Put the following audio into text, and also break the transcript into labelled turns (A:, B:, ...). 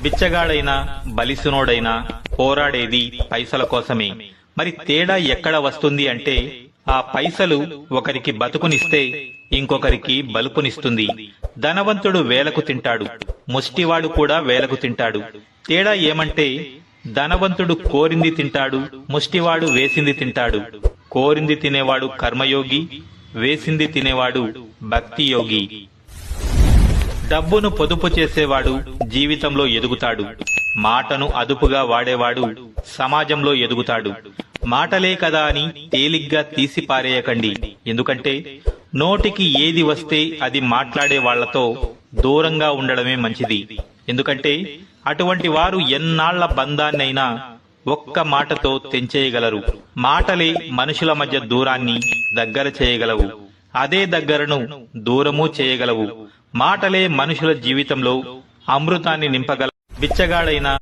A: బిచ్చగాడైనా బలిసునోడైనా పోరాడేది పైసల కోసమే. మరి తేడా ఎక్కడ వస్తుంది అంటే ఆ పైసలు ఒకరికి బతుకునిస్తే ఇంకొకరికి బలుపునిస్తుంది. ధనవంతుడు వేలకు తింటాడు, ముష్టివాడు కూడా వేలకు తింటాడు. తేడా ఏమంటే ధనవంతుడు కోరింది తింటాడు, ముష్టివాడు వేసింది తింటాడు. కోరింది తినేవాడు కర్మయోగి, వేసింది తినేవాడు భక్తి యోగి. డబ్బును పొదుపు చేసేవాడు జీవితంలో ఎదుగుతాడు. మాటను అదుపుగా వాడేవాడు సమాజంలో ఎదుగుతాడు. మాటలే కదా అని తేలిగ్గా తీసి పారేయకండి. ఎందుకంటే నోటికి ఏది వస్తే అది మాట్లాడే వాళ్లతో దూరంగా ఉండడమే మంచిది. ఎందుకంటే అటువంటి వారు ఎన్నాళ్ల బంధాన్నైనా ఒక్క మాటతో తెంచేయగలరు. మాటలే మనుషుల మధ్య దూరాన్ని దగ్గర చేయగలవు, అదే దగ్గరను దూరము చేయగలవు. మాటలే మనుషుల జీవితంలో అమృతాన్ని నింపగల. బిచ్చగాడైనా